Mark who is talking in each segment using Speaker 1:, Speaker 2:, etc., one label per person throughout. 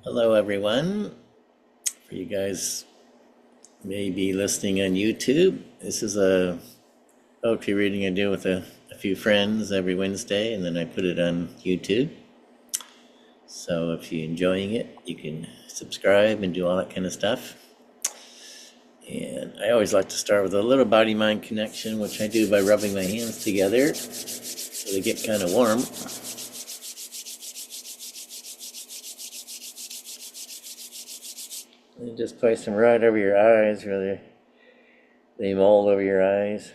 Speaker 1: Hello, everyone. For you guys may be listening on YouTube, this is a poetry reading I do with a few friends every Wednesday, and then I put it on YouTube. So if you're enjoying it, you can subscribe and do all that kind of stuff. And I always like to start with a little body-mind connection, which I do by rubbing my hands together so they get kind of warm. And just place them right over your eyes, where they mold over your eyes.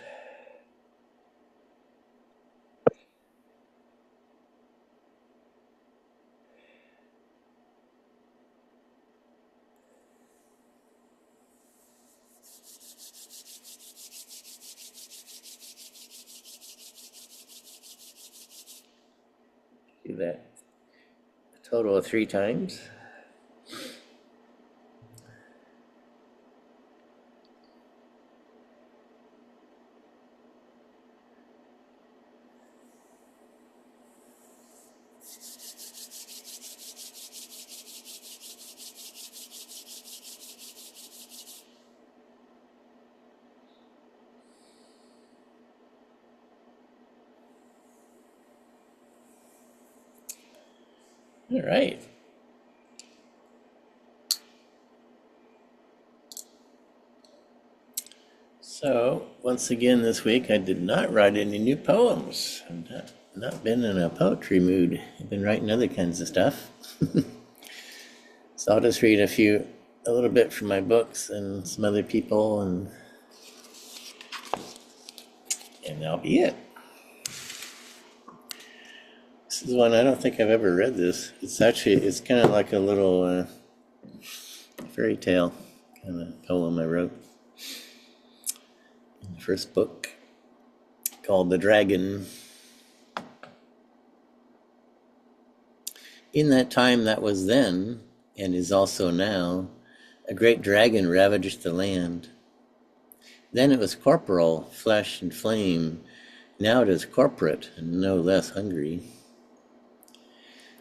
Speaker 1: Do that a total of 3 times. All right. So, once again this week, I did not write any new poems. I've not been in a poetry mood. I've been writing other kinds of stuff. So I'll just read a little bit from my books and some other people, and that'll be it. This is one, I don't think I've ever read this. It's kind of like a little fairy tale kind of poem I wrote in the first book called The Dragon. In that time that was then, and is also now, a great dragon ravaged the land. Then it was corporal, flesh and flame. Now it is corporate and no less hungry.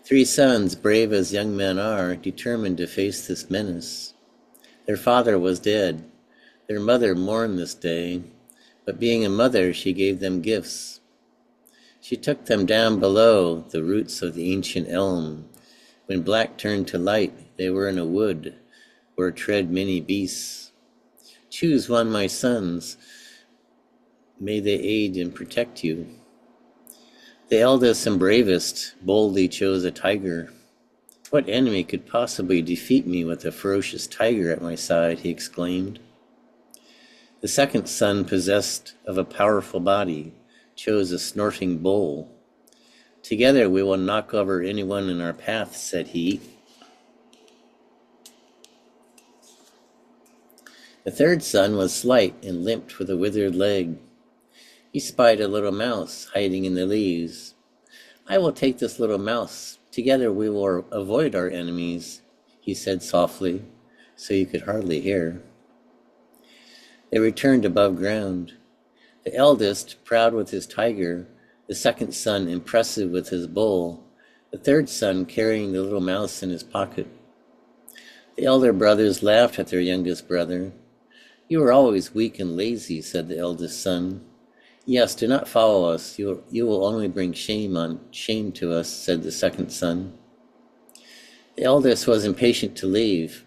Speaker 1: 3 sons, brave as young men are, determined to face this menace. Their father was dead. Their mother mourned this day, but being a mother, she gave them gifts. She took them down below the roots of the ancient elm. When black turned to light, they were in a wood where tread many beasts. Choose one, my sons. May they aid and protect you. The eldest and bravest boldly chose a tiger. What enemy could possibly defeat me with a ferocious tiger at my side, he exclaimed. The second son, possessed of a powerful body, chose a snorting bull. Together we will knock over anyone in our path, said he. The third son was slight and limped with a withered leg. He spied a little mouse hiding in the leaves. I will take this little mouse. Together we will avoid our enemies, he said softly, so you could hardly hear. They returned above ground. The eldest, proud with his tiger, the second son impressive with his bull, the third son carrying the little mouse in his pocket. The elder brothers laughed at their youngest brother. You are always weak and lazy, said the eldest son. Yes, do not follow us. You will only bring shame to us, said the second son. The eldest was impatient to leave,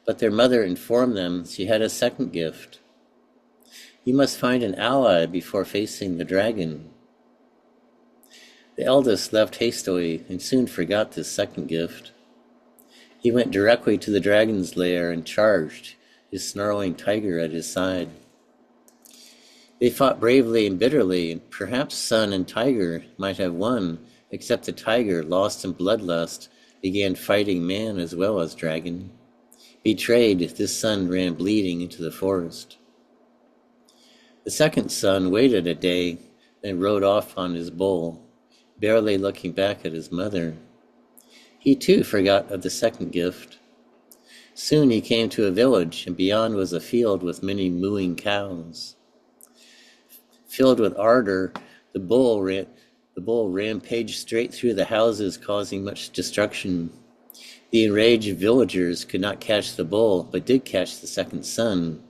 Speaker 1: but their mother informed them she had a second gift. You must find an ally before facing the dragon. The eldest left hastily and soon forgot this second gift. He went directly to the dragon's lair and charged, his snarling tiger at his side. They fought bravely and bitterly, and perhaps son and tiger might have won, except the tiger, lost in bloodlust, began fighting man as well as dragon. Betrayed, this son ran bleeding into the forest. The second son waited a day, then rode off on his bull, barely looking back at his mother. He too forgot of the second gift. Soon he came to a village, and beyond was a field with many mooing cows. Filled with ardor, the bull rampaged straight through the houses, causing much destruction. The enraged villagers could not catch the bull, but did catch the second son.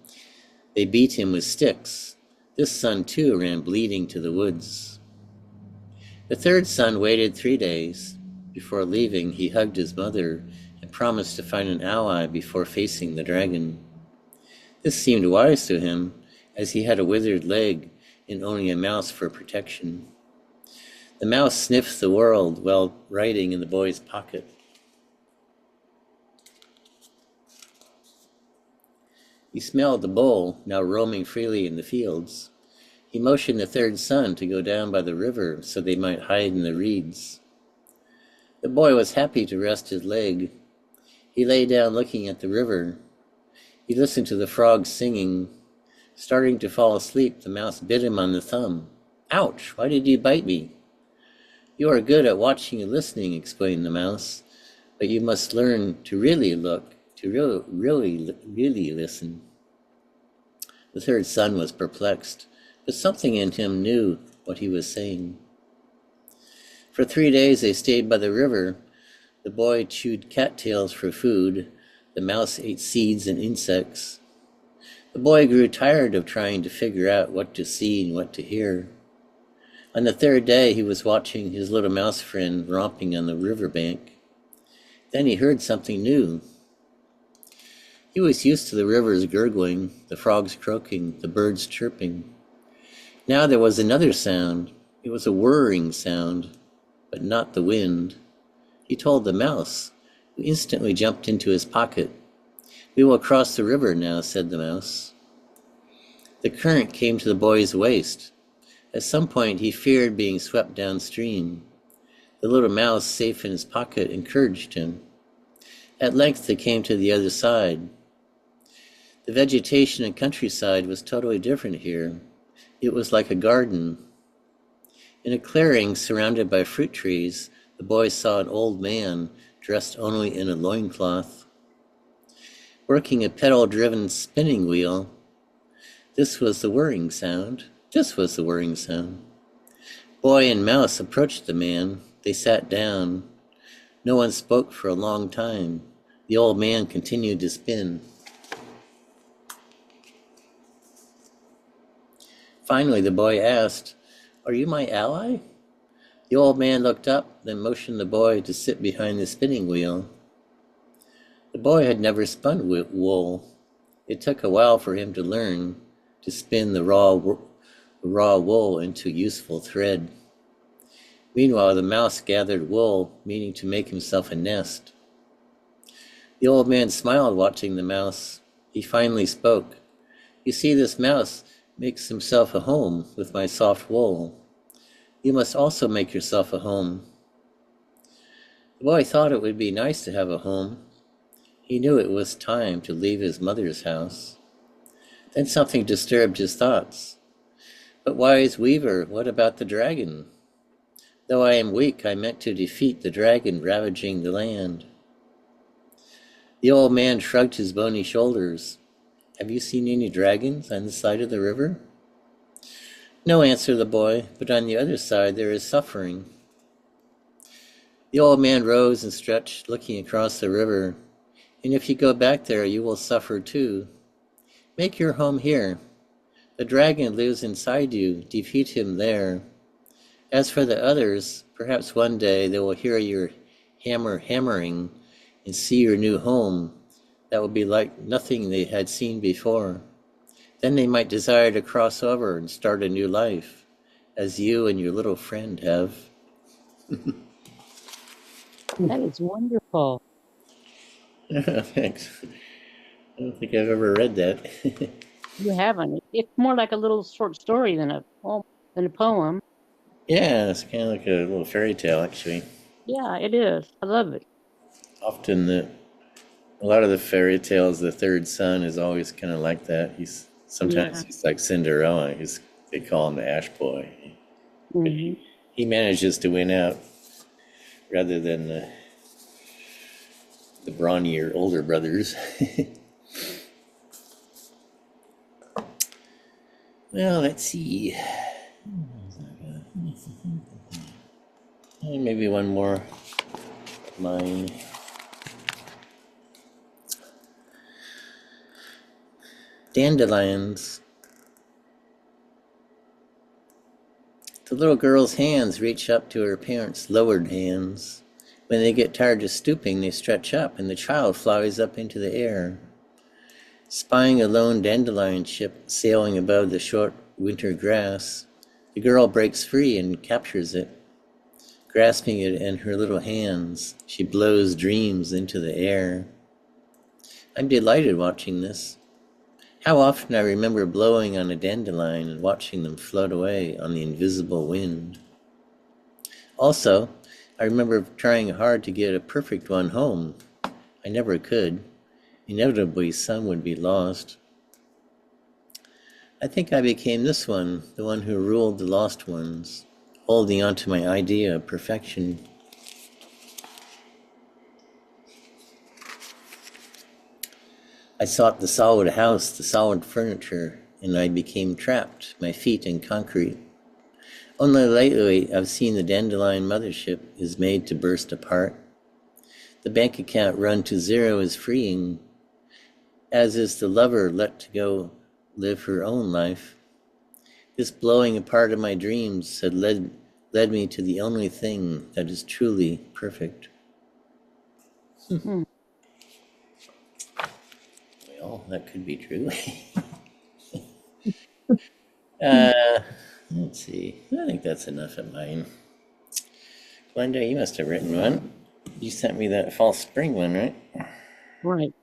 Speaker 1: They beat him with sticks. This son too ran bleeding to the woods. The third son waited 3 days. Before leaving, he hugged his mother and promised to find an ally before facing the dragon. This seemed wise to him, as he had a withered leg and only a mouse for protection. The mouse sniffed the world while riding in the boy's pocket. He smelled the bull, now roaming freely in the fields. He motioned the third son to go down by the river so they might hide in the reeds. The boy was happy to rest his leg. He lay down looking at the river. He listened to the frogs singing. Starting to fall asleep, the mouse bit him on the thumb. "Ouch! Why did you bite me?" "You are good at watching and listening," explained the mouse, "but you must learn to really look, to really listen." The third son was perplexed, but something in him knew what he was saying. For 3 days they stayed by the river. The boy chewed cattails for food. The mouse ate seeds and insects. The boy grew tired of trying to figure out what to see and what to hear. On the third day, he was watching his little mouse friend romping on the riverbank. Then he heard something new. He was used to the river's gurgling, the frogs croaking, the birds chirping. Now there was another sound. It was a whirring sound, but not the wind. He told the mouse, who instantly jumped into his pocket. "We will cross the river now," said the mouse. The current came to the boy's waist. At some point he feared being swept downstream. The little mouse, safe in his pocket, encouraged him. At length they came to the other side. The vegetation and countryside was totally different here. It was like a garden. In a clearing surrounded by fruit trees, the boy saw an old man dressed only in a loincloth, working a pedal-driven spinning wheel. This was the whirring sound. Boy and mouse approached the man. They sat down. No one spoke for a long time. The old man continued to spin. Finally, the boy asked, "Are you my ally?" The old man looked up, then motioned the boy to sit behind the spinning wheel. The boy had never spun wool. It took a while for him to learn to spin the raw wool into useful thread. Meanwhile, the mouse gathered wool, meaning to make himself a nest. The old man smiled, watching the mouse. He finally spoke. "You see, this mouse makes himself a home with my soft wool. You must also make yourself a home." The boy thought it would be nice to have a home. He knew it was time to leave his mother's house. Then something disturbed his thoughts. "But wise weaver, what about the dragon? Though I am weak, I meant to defeat the dragon ravaging the land." The old man shrugged his bony shoulders. "Have you seen any dragons on the side of the river?" "No," answered the boy, "but on the other side there is suffering." The old man rose and stretched, looking across the river. "And if you go back there, you will suffer too. Make your home here. The dragon lives inside you. Defeat him there. As for the others, perhaps one day they will hear your hammer hammering and see your new home. That will be like nothing they had seen before. Then they might desire to cross over and start a new life, as you and your little friend have."
Speaker 2: That is wonderful.
Speaker 1: Thanks. I don't think I've ever read that.
Speaker 2: You haven't. It's more like a little short story than a poem.
Speaker 1: Yeah, it's kind of like a little fairy tale, actually.
Speaker 2: Yeah, it is. I love it.
Speaker 1: Often a lot of the fairy tales, the third son is always kind of like that. Sometimes
Speaker 2: Yeah.
Speaker 1: he's like Cinderella. They call him the Ash Boy. But he manages to win out rather than the brawnier older brothers. Well, let's see. Maybe one more of mine. Dandelions. The little girl's hands reach up to her parents' lowered hands. When they get tired of stooping, they stretch up, and the child flies up into the air. Spying a lone dandelion ship sailing above the short winter grass, the girl breaks free and captures it. Grasping it in her little hands, she blows dreams into the air. I'm delighted watching this. How often I remember blowing on a dandelion and watching them float away on the invisible wind. Also, I remember trying hard to get a perfect one home. I never could. Inevitably, some would be lost. I think I became this one, the one who ruled the lost ones, holding on to my idea of perfection. I sought the solid house, the solid furniture, and I became trapped, my feet in concrete. Only lately I've seen the dandelion mothership is made to burst apart. The bank account run to zero is freeing, as is the lover let to go live her own life. This blowing apart of my dreams had led me to the only thing that is truly perfect. Well, that could be true. Let's see. I think that's enough of mine. Glenda, you must have written one. You sent me that false spring one, right?
Speaker 2: Right.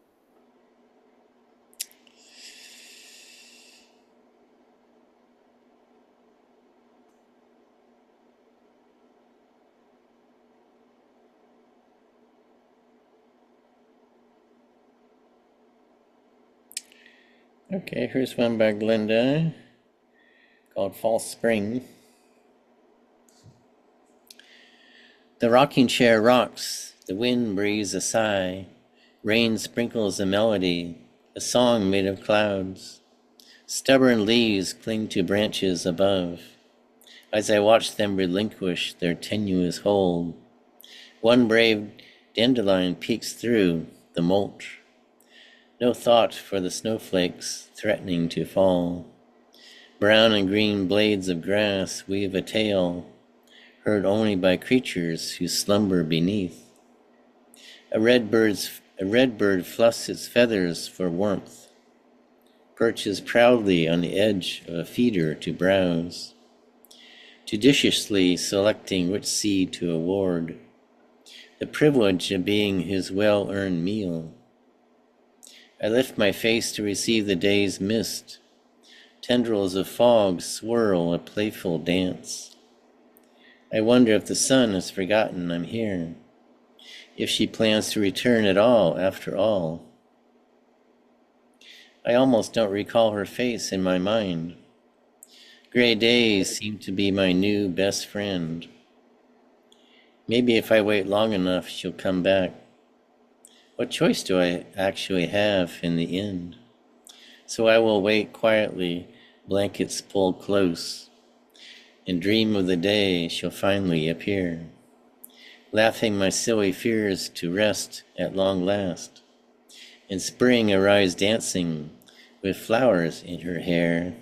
Speaker 1: Okay, here's one by Glenda called False Spring. The rocking chair rocks, the wind breathes a sigh, rain sprinkles a melody, a song made of clouds. Stubborn leaves cling to branches above. As I watch them relinquish their tenuous hold, one brave dandelion peeks through the mulch. No thought for the snowflakes threatening to fall. Brown and green blades of grass weave a tale, heard only by creatures who slumber beneath. A red bird fluffs its feathers for warmth, perches proudly on the edge of a feeder to browse, judiciously selecting which seed to award, the privilege of being his well-earned meal. I lift my face to receive the day's mist. Tendrils of fog swirl a playful dance. I wonder if the sun has forgotten I'm here, if she plans to return at all after all. I almost don't recall her face in my mind. Gray days seem to be my new best friend. Maybe if I wait long enough, she'll come back. What choice do I actually have in the end? So I will wait quietly, blankets pulled close, and dream of the day she'll finally appear, laughing my silly fears to rest at long last. In spring arise dancing with flowers in her hair.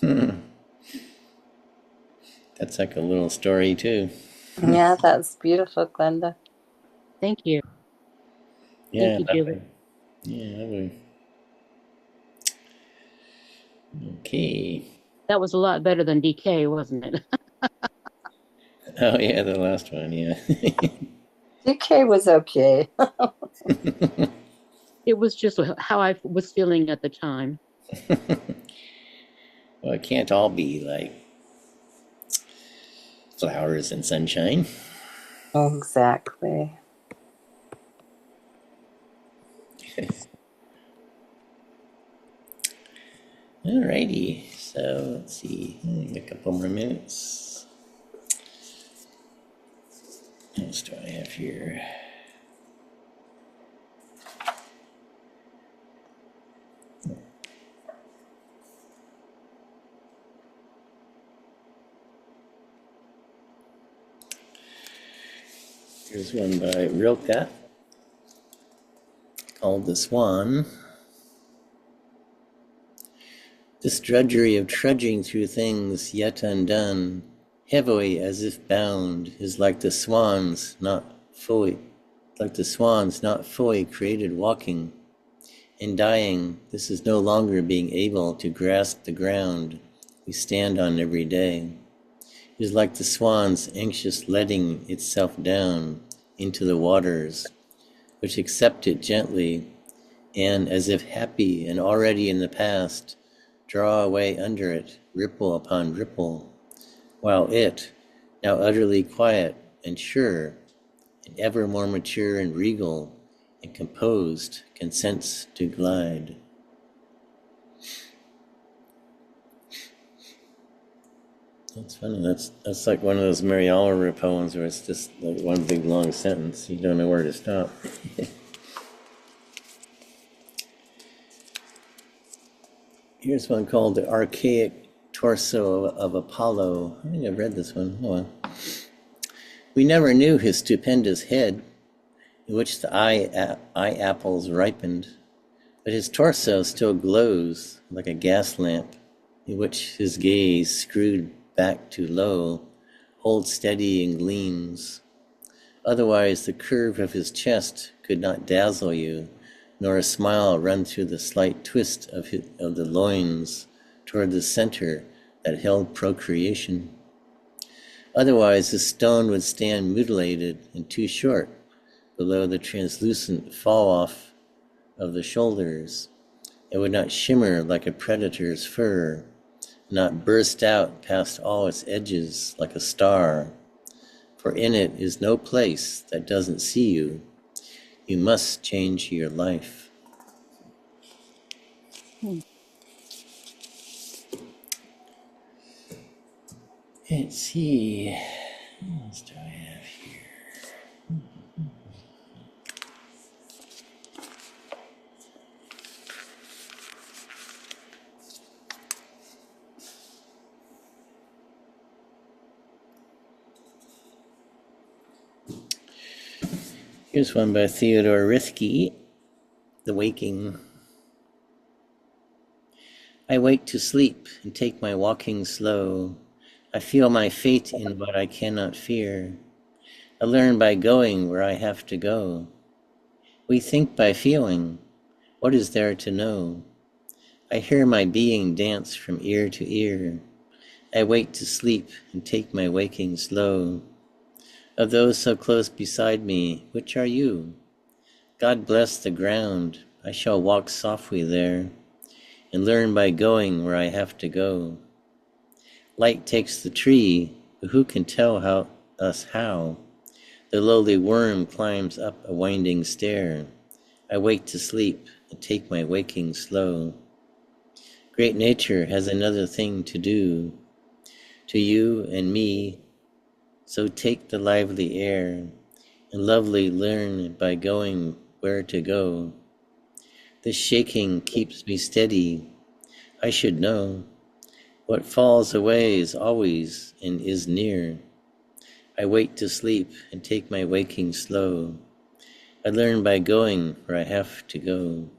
Speaker 1: That's like a little story too.
Speaker 3: Yeah, that's beautiful, Glenda.
Speaker 2: Thank you.
Speaker 1: Yeah,
Speaker 2: Thank you, Julie.
Speaker 1: lovely. Yeah, lovely. Okay.
Speaker 2: That was a lot better than DK, wasn't it?
Speaker 1: Oh yeah, the last one, yeah.
Speaker 3: DK was okay.
Speaker 2: It was just how I was feeling at the time.
Speaker 1: Well, it can't all be like flowers and sunshine.
Speaker 3: Exactly.
Speaker 1: Alrighty, so let's see, a couple more minutes. What else do I have here? Here's one by Rilke called The Swan. This drudgery of trudging through things yet undone, heavily as if bound, is like the swans not fully created walking. In dying, this is no longer being able to grasp the ground we stand on every day. It is like the swan's anxious letting itself down into the waters, which accept it gently, and as if happy and already in the past, draw away under it, ripple upon ripple, while it, now utterly quiet and sure, and ever more mature and regal and composed, consents to glide. That's funny. That's like one of those Mary Oliver poems where it's just like one big long sentence. You don't know where to stop. Here's one called The Archaic Torso of Apollo. I think I've read this one. Hold on. We never knew his stupendous head, in which the eye apples ripened, but his torso still glows like a gas lamp, in which his gaze, screwed back too low, holds steady and gleams. Otherwise, the curve of his chest could not dazzle you, nor a smile run through the slight twist of the loins toward the center that held procreation. Otherwise, the stone would stand mutilated and too short below the translucent fall-off of the shoulders. It would not shimmer like a predator's fur, not burst out past all its edges like a star, for in it is no place that doesn't see you. You must change your life. Let's see. What else do I have here? Here's one by Theodore Rilke, The Waking. I wake to sleep and take my walking slow. I feel my fate in what I cannot fear. I learn by going where I have to go. We think by feeling. What is there to know? I hear my being dance from ear to ear. I wake to sleep and take my waking slow. Of those so close beside me, which are you? God bless the ground. I shall walk softly there and learn by going where I have to go. Light takes the tree, but who can tell us how? The lowly worm climbs up a winding stair. I wake to sleep and take my waking slow. Great nature has another thing to do to you and me, so take the lively air and lovely learn by going where to go. This shaking keeps me steady. I should know. What falls away is always and is near. I wake to sleep and take my waking slow. I learn by going where I have to go.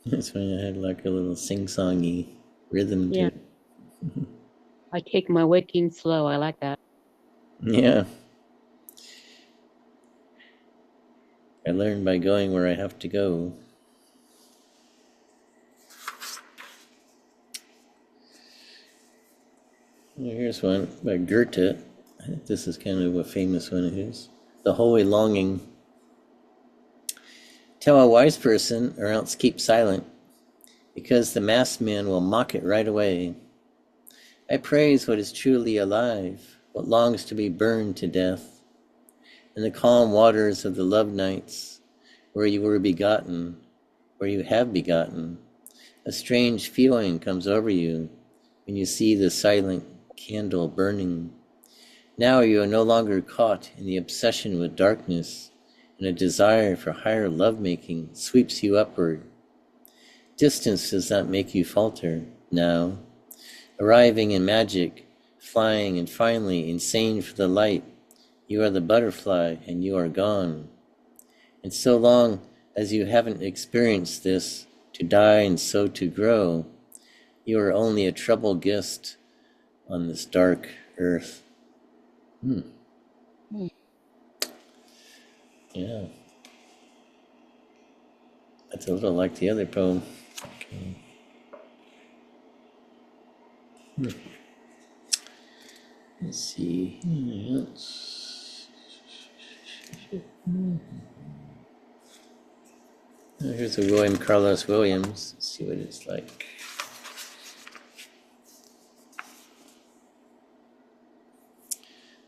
Speaker 1: That's when I had like a little sing-songy rhythm to it.
Speaker 2: I take my waking slow. I like that.
Speaker 1: Yeah. I learn by going where I have to go. Here's one by Goethe. I think this is kind of a famous one of his. The Holy Longing. Tell a wise person, or else keep silent, because the masked man will mock it right away. I praise what is truly alive, what longs to be burned to death. In the calm waters of the love nights, where you were begotten, where you have begotten, a strange feeling comes over you when you see the silent candle burning. Now you are no longer caught in the obsession with darkness, and a desire for higher lovemaking sweeps you upward. Distance does not make you falter now. Arriving in magic, flying and finally insane for the light, You are the butterfly, and you are gone. And so long as you haven't experienced this, to die and so to grow, you are only a troubled guest on this dark earth. Yeah. That's a little like the other poem. Okay. Let's see. Here's a William Carlos Williams. Let's see what it's like.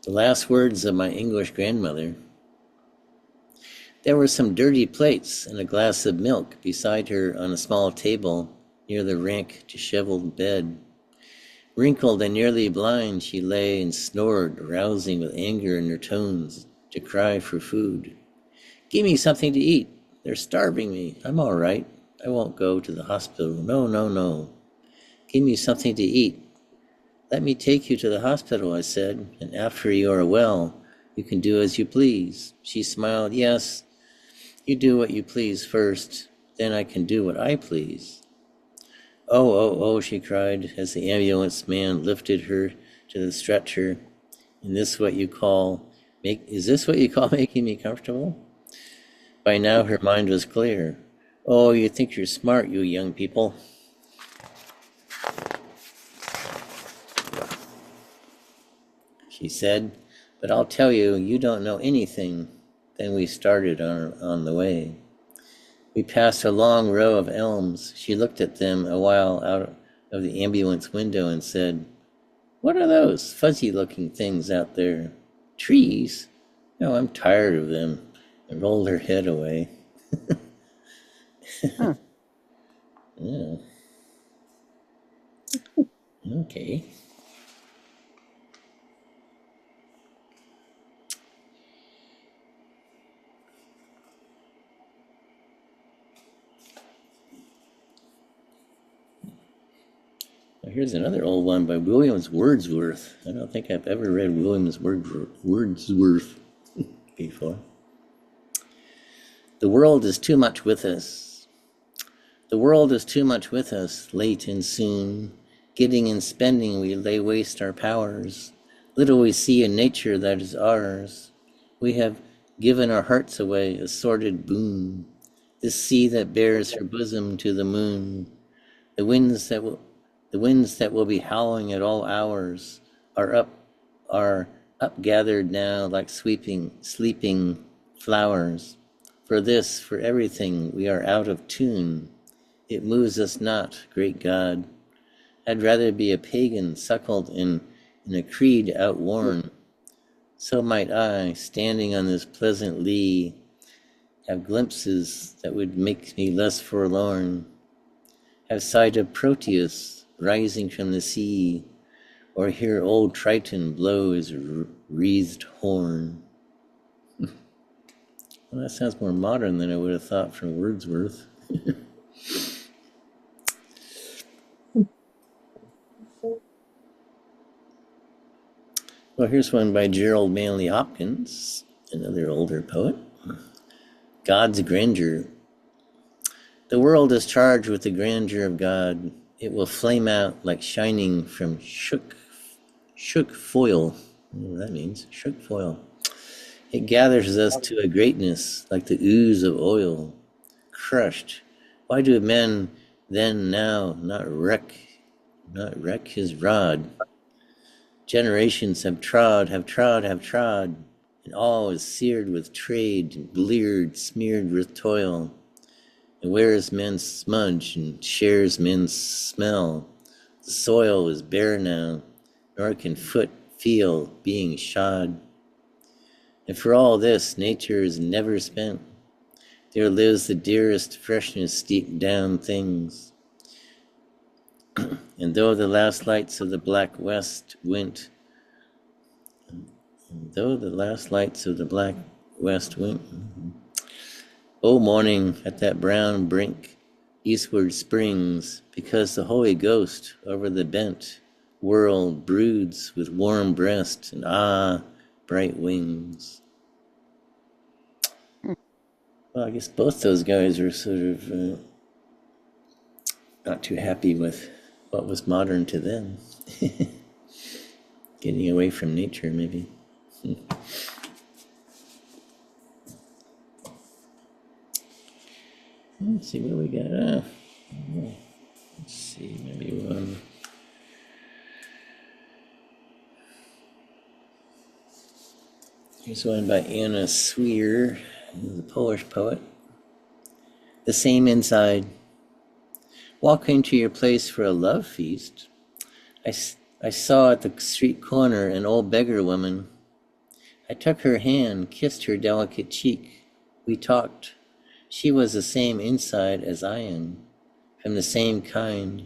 Speaker 1: The last words of my English grandmother. There were some dirty plates and a glass of milk beside her on a small table near the rank, disheveled bed. Wrinkled and nearly blind, she lay and snored, rousing with anger in her tones to cry for food. Give me something to eat. They're starving me. I'm all right. I won't go to the hospital. No, no, no. Give me something to eat. Let me take you to the hospital, I said, and after you are well, you can do as you please. She smiled. Yes, you do what you please first, then I can do what I please. Oh, oh, oh, she cried as the ambulance man lifted her to the stretcher. Is this what you call making me comfortable? By now her mind was clear. Oh, you think you're smart, you young people. She said, but I'll tell you, you don't know anything. Then we started on the way. We passed a long row of elms. She looked at them a while out of the ambulance window and said, what are those fuzzy-looking things out there? Trees? No, I'm tired of them, and rolled her head away. Yeah. Okay. Now here's another old one by Williams Wordsworth. I don't think I've ever read Williams Wordsworth before. The world is too much with us. The world is too much with us, late and soon. Getting and spending, we lay waste our powers. Little we see in nature that is ours. We have given our hearts away, a sordid boon. This sea that bears her bosom to the moon. The winds that will be howling at all hours are up gathered now like sleeping flowers. For this, for everything, we are out of tune. It moves us not, great God. I'd rather be a pagan suckled in a creed outworn. So might I, standing on this pleasant lea, have glimpses that would make me less forlorn. Have sight of Proteus rising from the sea, or hear old Triton blow his wreathed horn. Well, that sounds more modern than I would have thought from Wordsworth. Well, here's one by Gerald Manley Hopkins, another older poet. God's Grandeur. The world is charged with the grandeur of God. It will flame out like shining from shook foil. I don't know what that means, shook foil. It gathers us to a greatness like the ooze of oil. Crushed. Why do men then now not wreck his rod? Generations have trod, and all is seared with trade, bleared, smeared with toil. And wears men's smudge and shares men's smell. The soil is bare now, nor can foot feel being shod. And for all this, nature is never spent. There lives the dearest freshness deep down things. And though the last lights of the black west went, O morning at that brown brink, eastward springs, because the Holy Ghost over the bent world broods with warm breast, and bright wings. Well, I guess both those guys were sort of not too happy with what was modern to them. Getting away from nature, maybe. Let's see what we got. Let's see, maybe one. Here's one by Anna Sweer, the Polish poet. The same inside. Walking to your place for a love feast, I saw at the street corner an old beggar woman. I took her hand, kissed her delicate cheek. We talked. She was the same inside as I am, from the same kind.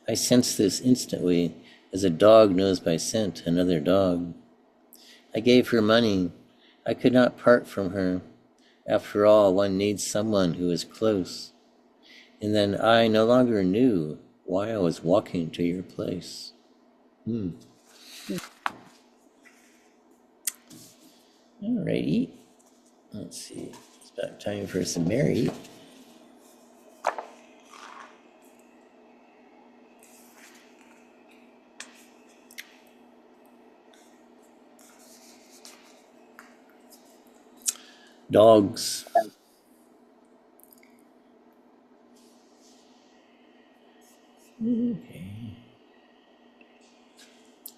Speaker 1: I sensed this instantly, as a dog knows by scent another dog. I gave her money. I could not part from her. After all, one needs someone who is close. And then I no longer knew why I was walking to your place. Alrighty. Let's see. It's about time for some Mary. Dogs. Okay.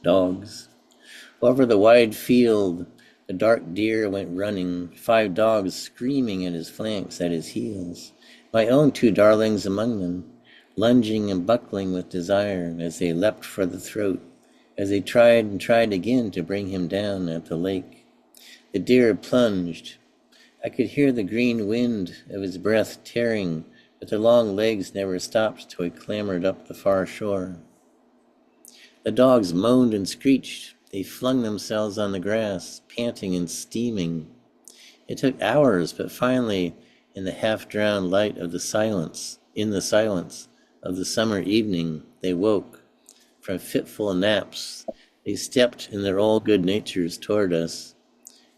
Speaker 1: Dogs. Over the wide field, the dark deer went running, 5 dogs screaming at his flanks, at his heels. My own 2 darlings among them, lunging and buckling with desire as they leapt for the throat, as they tried and tried again to bring him down at the lake. The deer plunged. I could hear the green wind of his breath tearing, but the long legs never stopped till he clambered up the far shore. The dogs moaned and screeched. They flung themselves on the grass, panting and steaming. It took hours, but finally, in the half-drowned light of the silence of the summer evening, they woke. From fitful naps, they stepped in their old good natures toward us.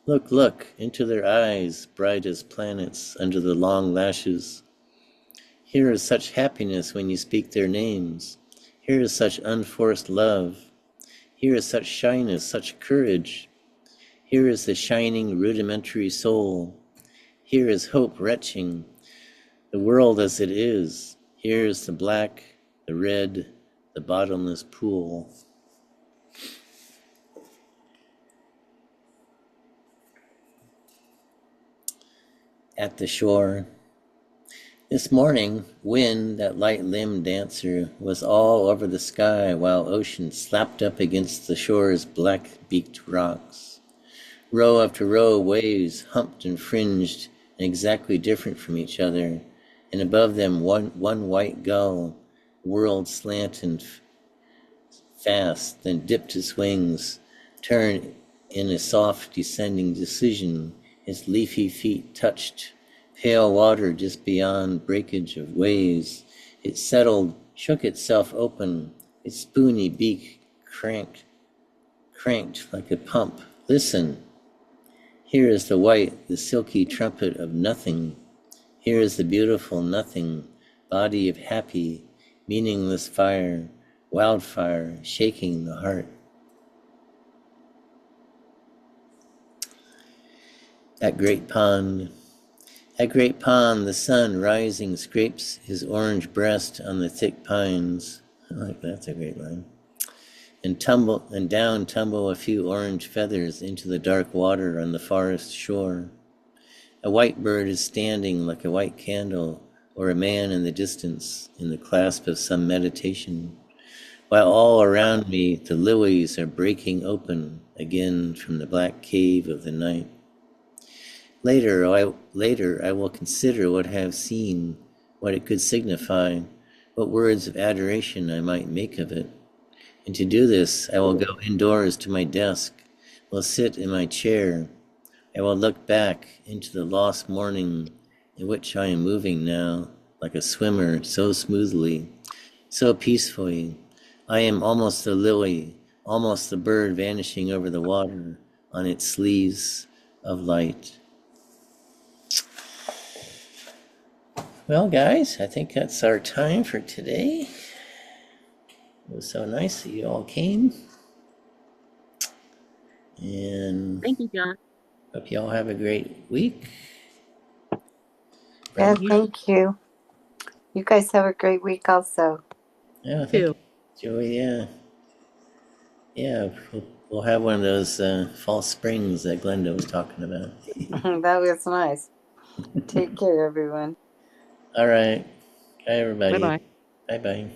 Speaker 1: Look, look, into their eyes, bright as planets under the long lashes. Here is such happiness when you speak their names. Here is such unforced love. Here is such shyness, such courage. Here is the shining rudimentary soul. Here is hope retching, the world as it is. Here is the black, the red, the bottomless pool. At the shore. This morning, wind, that light-limbed dancer, was all over the sky while ocean slapped up against the shore's black-beaked rocks. Row after row of waves, humped and fringed and exactly different from each other, and above them one white gull whirled slant and fast, then dipped its wings, turned in a soft descending decision. Its leafy feet touched pale water just beyond breakage of waves. It settled, shook itself open, its spoony beak cranked like a pump. Listen! Here is the white, the silky trumpet of nothing. Here is the beautiful nothing, body of happy, meaningless fire, wildfire, shaking the heart. At great pond, the sun rising scrapes his orange breast on the thick pines. I like that's a great line. And down tumble a few orange feathers into the dark water on the forest shore. A white bird is standing like a white candle, or a man in the distance, in the clasp of some meditation, while all around me the lilies are breaking open again from the black cave of the night. Later I will consider what I have seen, what it could signify, what words of adoration I might make of it. And to do this, I will go indoors to my desk, will sit in my chair. I will look back into the lost morning in which I am moving now, like a swimmer, so smoothly, so peacefully. I am almost the lily, almost the bird vanishing over the water, on its sleeves of light. Well, guys, I think that's our time for today. It was so nice that you all came. And
Speaker 2: Thank you, John.
Speaker 1: hope you all have a great week.
Speaker 3: Yeah,
Speaker 2: You
Speaker 3: thank you. You guys have a great week also.
Speaker 1: Yeah, thank
Speaker 2: too.
Speaker 1: you, Joey. Yeah, we'll have one of those fall springs that Glenda was talking about.
Speaker 3: That was nice. Take care, everyone.
Speaker 1: All right. Bye, everybody.
Speaker 2: Bye-bye.
Speaker 1: Bye-bye.